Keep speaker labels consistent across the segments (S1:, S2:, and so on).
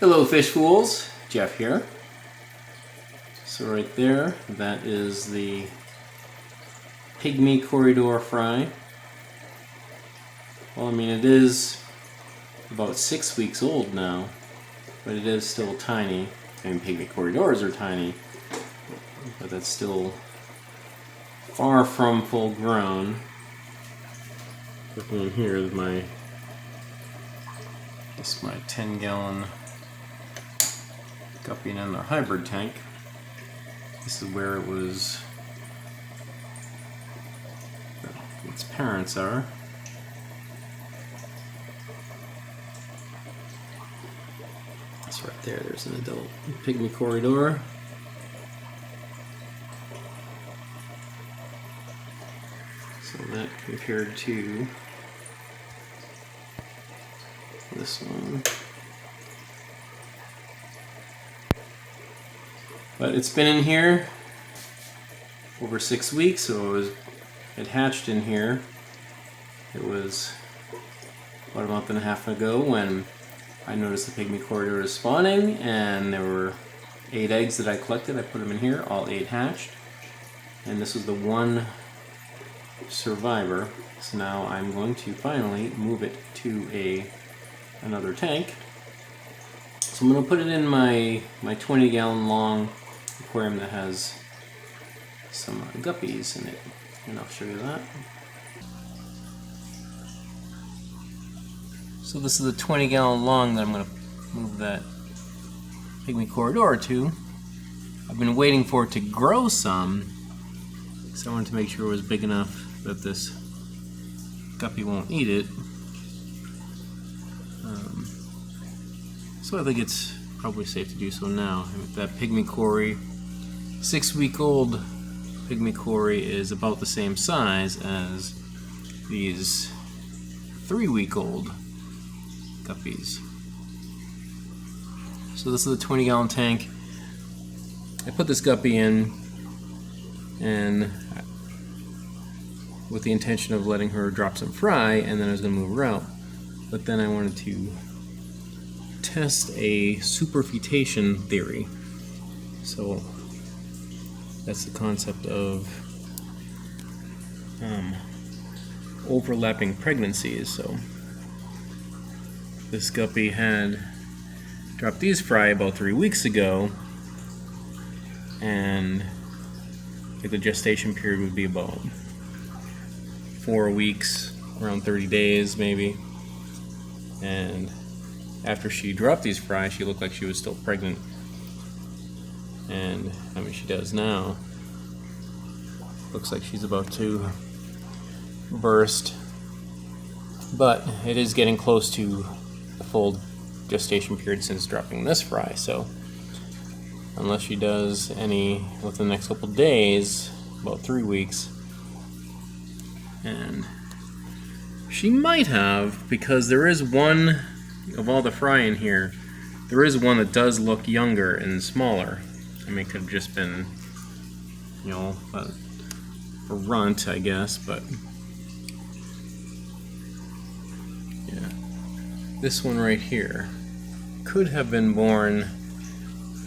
S1: Hello fish fools, Jeff here. So right there, that is the Pygmy Cory fry. Well, I mean, it is about 6 weeks old now, but it is still tiny. I mean, Pygmy Corydors are tiny, but that's still far from full grown. Looking in here is this is my 10-gallon Guppy in the hybrid tank. This is where its parents are. That's right there. There's an adult Pygmy Corydor. So that compared to this one. But it's been in here over 6 weeks, so it hatched in here. It was about a month and a half ago when I noticed the Pygmy Corydor is spawning, and there were 8 eggs that I collected. I put them in here, all 8 hatched, and this was the one survivor. So now I'm going to finally move it to another tank. So I'm going to put it in my 20-gallon long aquarium that has some guppies in it, and I'll show you that. So this is the 20-gallon long that I'm going to move that Pygmy Corydor to. I've been waiting for it to grow some, because I wanted to make sure it was big enough that this guppy won't eat it. So I think it's probably safe to do so now. That Pygmy Cory, 6-week-old Pygmy Cory, is about the same size as these 3-week-old guppies. So this is a 20-gallon tank. I put this guppy in, and with the intention of letting her drop some fry, and then I was going to move her out. But then I wanted to test a superfetation theory. So that's the concept of overlapping pregnancies. So this guppy had dropped these fry about 3 weeks ago, and the gestation period would be about 4 weeks, around 30 days maybe. And after she dropped these fry, she looked like she was still pregnant. And I mean, she does now. Looks like she's about to burst. But it is getting close to the full gestation period since dropping this fry. So unless she does any within the next couple days, about 3 weeks, and she might have, because there is one of all the fry in here, there is one that does look younger and smaller. I mean, it could have just been, you know, a runt, I guess, but yeah. This one right here could have been born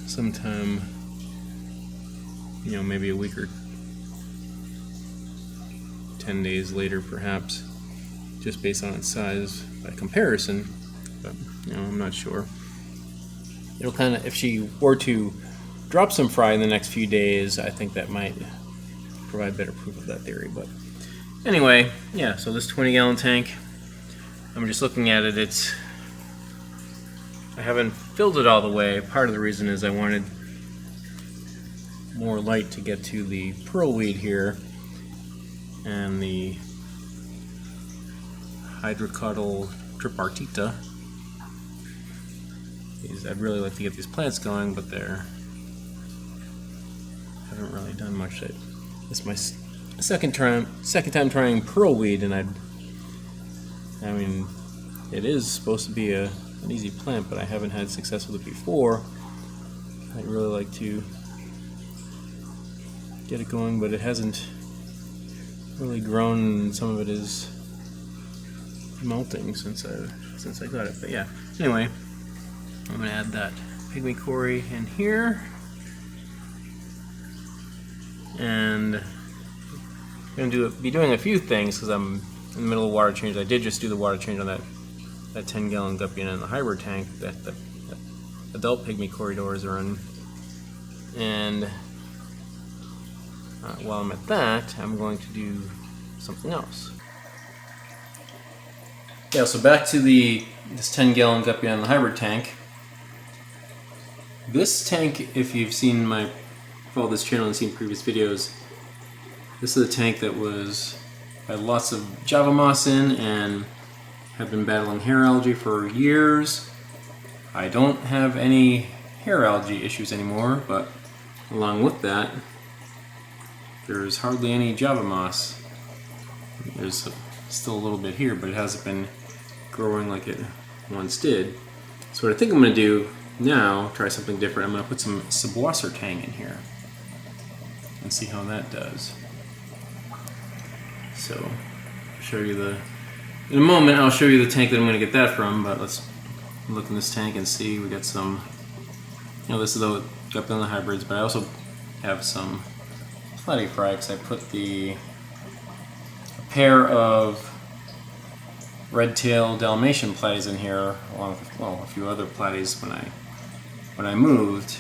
S1: sometime, you know, maybe a week or 10 days later, perhaps, just based on its size by comparison. But, you know, I'm not sure. It'll kind of, if she were to drop some fry in the next few days, I think that might provide better proof of that theory. But anyway, yeah, so this 20-gallon tank, I'm just looking at it, I haven't filled it all the way. Part of the reason is I wanted more light to get to the pearlweed here and the hydrocotyl tripartita. I'd really like to get these plants going, but haven't really done much. It's my second time trying pearlweed, and I mean, it is supposed to be an easy plant, but I haven't had success with it before. I'd really like to get it going, but it hasn't really grown, and some of it is melting since I got it. But yeah, anyway, I'm going to add that Pygmy Cory in here. And I'm going to be doing a few things because I'm in the middle of water change. I did just do the water change on that 10-gallon guppy in the hybrid tank that the adult Pygmy corydors are in. And while I'm at that, I'm going to do something else. Yeah, so back to this 10-gallon guppy on the hybrid tank. This tank, if you've followed this channel and seen previous videos, this is a tank that had lots of Java moss in and have been battling hair algae for years. I don't have any hair algae issues anymore, but along with that, there's hardly any Java moss. There's still a little bit here, but it hasn't been growing like it once did. So what I think I'm going to do now, try something different. I'm going to put some Superfetation in here and see how that does. So, in a moment I'll show you the tank that I'm going to get that from, but let's look in this tank and see. We got some, this is the Guppy on the hybrids, but I also have some Platy fry because I put a pair of red-tailed Dalmatian platies in here, along with a few other platies when I moved.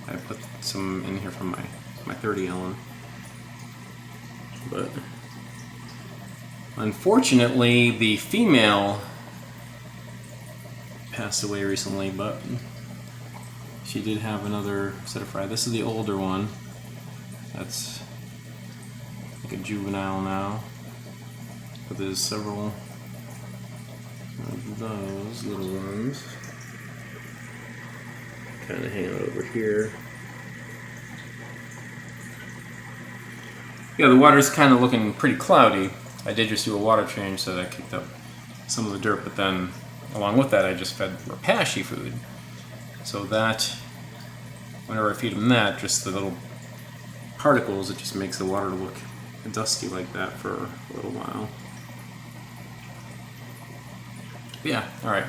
S1: I put some in here from my 30-gallon. But unfortunately, the female passed away recently, but she did have another set of fry. This is the older one. That's like a juvenile now. But there's several of those little ones kind of hanging out over here. Yeah, the water's kind of looking pretty cloudy. I did just do a water change, so that kicked up some of the dirt, but then along with that I just fed Rapashi food. So that, whenever I feed them that, just the little particles, it just makes the water look dusty like that for a little while. Yeah, alright.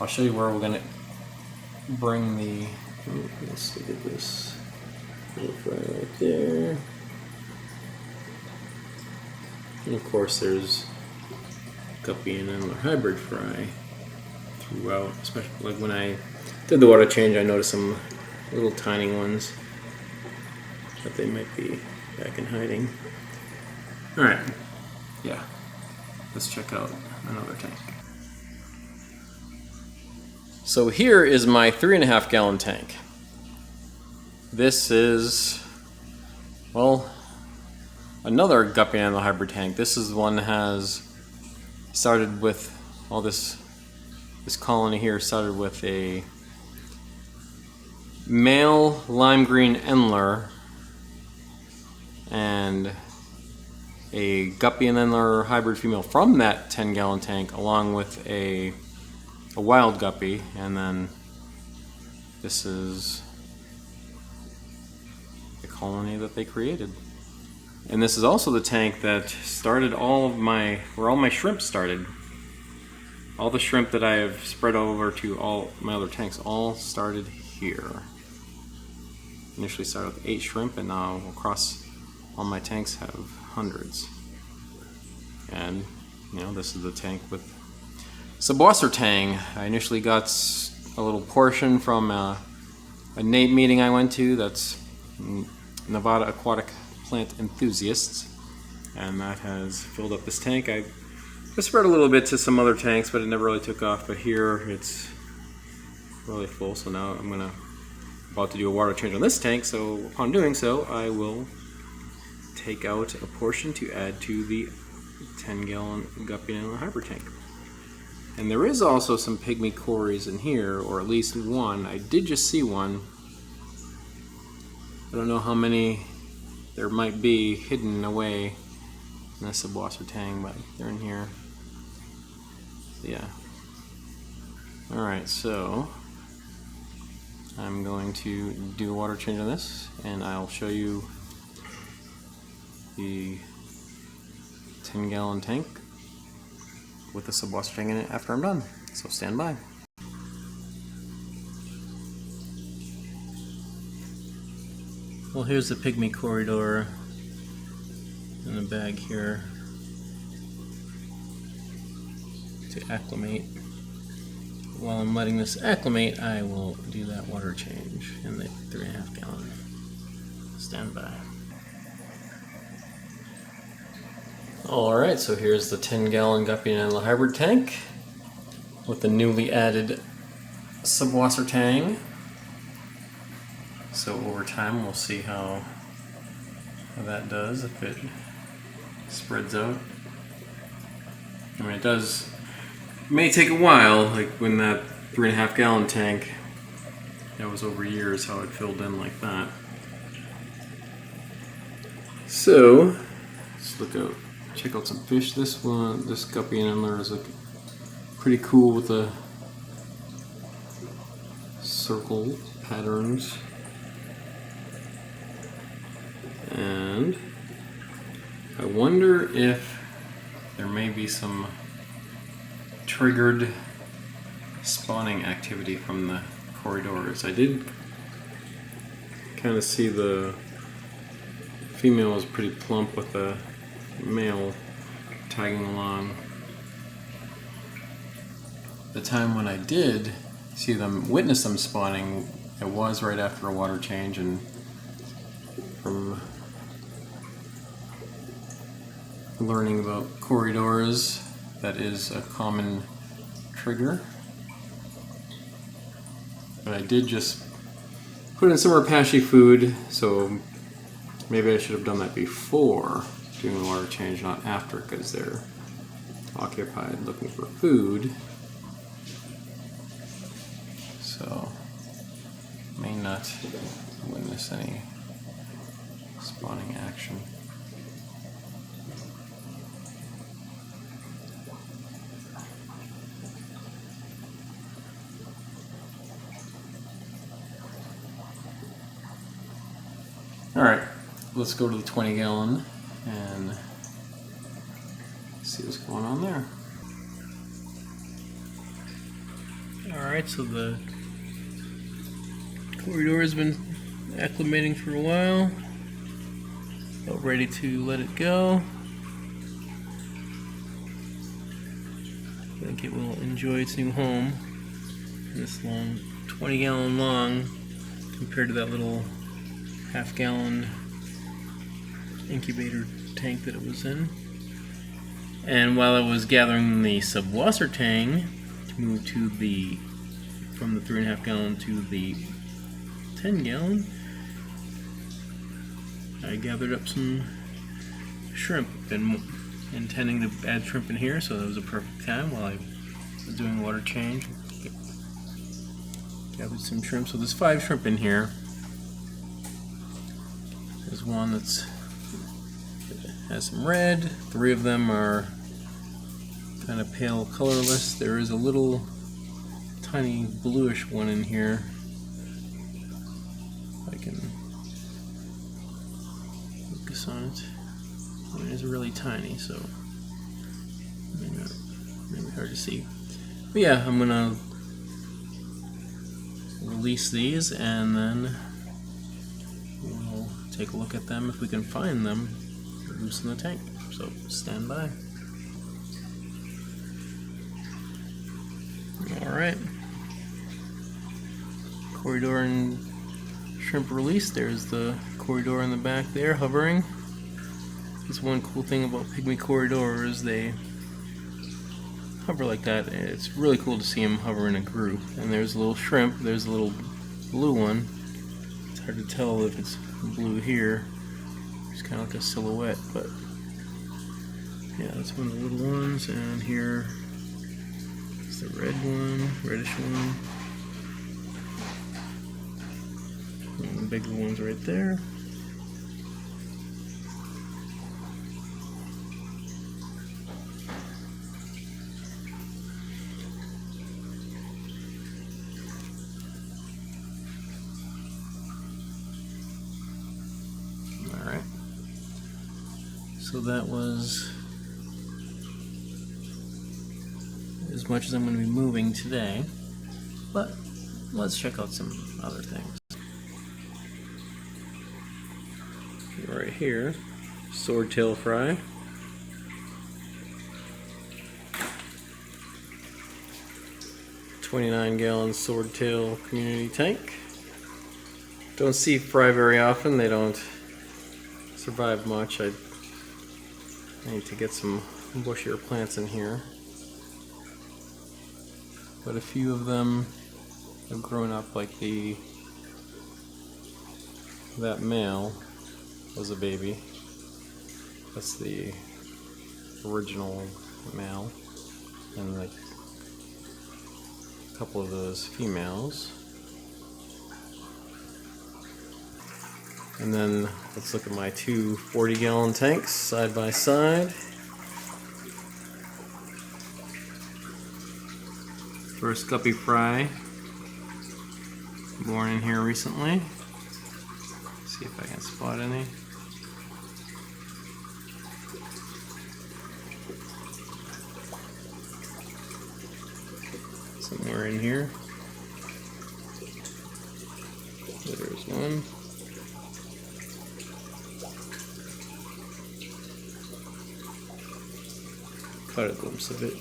S1: I'll show you where we're going to bring let's look at this little fry right there. And of course there's guppy and another hybrid fry throughout, especially like when I did the water change, I noticed some little tiny ones, but they might be back in hiding. Alright, yeah, let's check out another tank. So here is my 3.5 gallon tank. This is, well, another guppy and the hybrid tank. This is the one that has started with all this colony here started with a male lime green Endler and a guppy and Endler hybrid female from that 10-gallon tank, along with a wild guppy, and then this is the colony that they created. And this is also the tank that started where all my shrimp started. All the shrimp that I have spread over to all my other tanks all started here. Initially started with 8 shrimp, and now across all my tanks have hundreds. And this is the tank with Superfetation. I initially got a little portion from a NAPE meeting I went to. That's Nevada Aquatic Plant Enthusiasts, and that has filled up this tank. I spread a little bit to some other tanks, but it never really took off. But here it's really full, so now I'm about to do a water change on this tank. So upon doing so, I will take out a portion to add to the 10-gallon guppy and hybrid tank. And there is also some Pygmy Corys in here, or at least one. I did just see one. I don't know how many there might be hidden away in this Superfetation, but they're in here. Yeah. Alright, so I'm going to do a water change on this, and I'll show you the 10-gallon tank with the Superfetation in it after I'm done. So stand by. Well, here's the Pygmy corydora in the bag here to acclimate. While I'm letting this acclimate, I will do that water change in the 3.5 gallon. Stand by. Alright, so here's the 10-gallon Guppy and Antler hybrid tank with the newly added subwasser tang. So over time we'll see how that does, if it spreads out. I mean, it may take a while, like when that 3.5 gallon tank, that was over years how it filled in like that. So let's check out some fish. This Guppy and Antler is pretty cool with the circle patterns. And I wonder if there may be some triggered spawning activity from the coridoras. I did kind of see the female was pretty plump with the male tagging along. The time when I did witness them spawning, it was right after a water change, and from learning about coridoras, that is a common trigger. But I did just put in some Rapashi food, so maybe I should have done that before doing the water change, not after, because they're occupied looking for food. So may not witness any spawning action. Alright, let's go to the 20 gallon and see what's going on there. Alright, so the corridor has been acclimating for a while. About ready to let it go. I think it will enjoy its new home. This long, 20 gallon long, compared to that little half-gallon incubator tank that it was in. And while I was gathering the subwasser tang to move to from the 3.5 gallon to the 10 gallon, I gathered up some shrimp. Been intending to add shrimp in here, so that was a perfect time while I was doing a water change. Gathered some shrimp. So there's 5 shrimp in here. There's one that has some red. 3 of them are kind of pale colorless. There is a little tiny bluish one in here. If I can focus on it. I mean, it's really tiny, so it may be hard to see. But yeah, I'm gonna release these and then we'll take a look at them if we can find them loose in the tank. So stand by. Alright. Corridor and shrimp release. There's the corridor in the back there hovering. That's one cool thing about Pygmy corridor is they hover like that. It's really cool to see them hover in a group. And there's a little shrimp. There's a little blue one. It's hard to tell if it's blue here. It's kind of like a silhouette, but yeah, that's one of the little ones. And here is the red one, reddish one. And the bigger one's right there. Alright. So that was as much as I'm going to be moving today, but let's check out some other things. right here, swordtail fry. $29-gallon swordtail community tank. Don't see fry very often. They don't survive much. I need to get some bushier plants in here. But a few of them have grown up, like that male was a baby. That's the original male, and like a couple of those females. And then let's look at my two 40-gallon tanks side by side. First guppy fry, born in here recently. See if I can spot any. Somewhere in here. There's one. Caught a glimpse of it.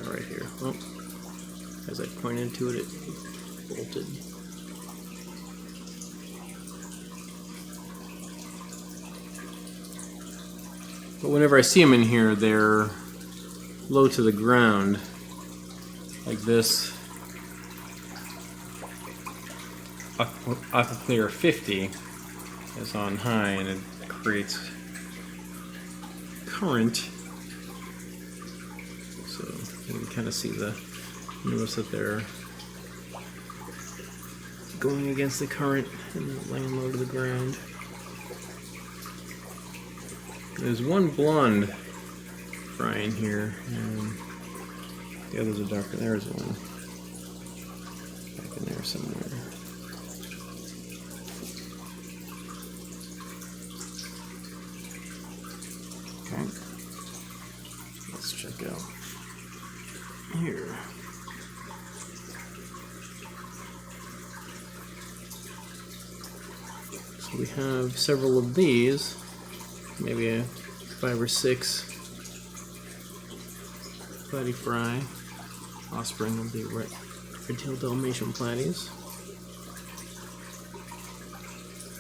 S1: Right here. Oh, as I pointed to it, it bolted. But whenever I see them in here, they're low to the ground, like this. Aquarium 50 is on high, and it creates current. So you can kind of see notice that they're going against the current and laying low to the ground. There's one blonde fry in here, and the others are darker. There's one back in there somewhere. Okay, let's check out here. So we have several of these, maybe 5 or 6 platy fry, offspring of the red-tailed Dalmatian platies.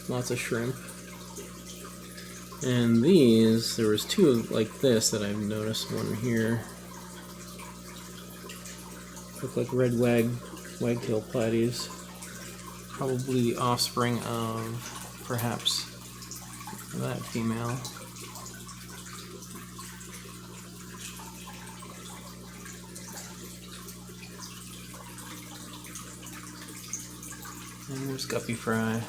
S1: Lots of shrimp. And these, there was 2 like this that I've noticed. One here look like red wagtail platies, probably the offspring of perhaps that female. And there's guppy fry.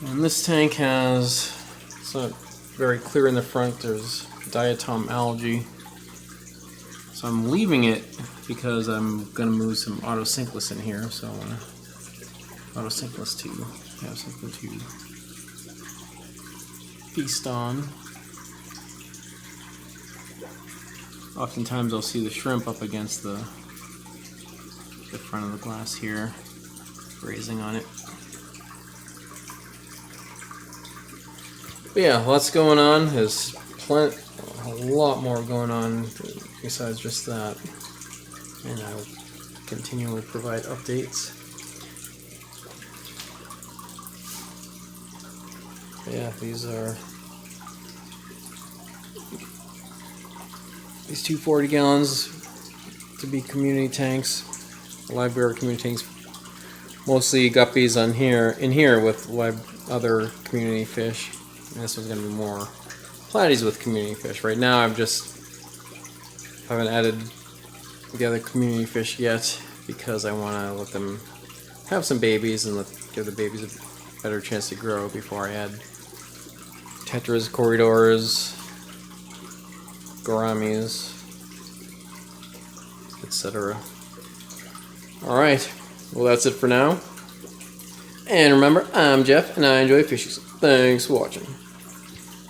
S1: And this tank has, it's not very clear in the front, there's diatom algae. So I'm leaving it because I'm going to move some autosynclus in here, so I want to autosynclus to have something to feast on. Oftentimes I'll see the shrimp up against the front of the glass here, grazing on it. But yeah, lots going on. There's a lot more going on besides just that, and I will continually provide updates. But yeah, these 2 40 gallons to be community tanks, live bear community tanks, mostly guppies in here with other community fish. And this one's going to be more platies with community fish. Right now I haven't added the other community fish yet because I want to let them have some babies and give the babies a better chance to grow before I add tetras, corrydoras, gouramis, etc. Alright, well that's it for now. And remember, I'm Jeff and I enjoy fishing. Thanks for watching.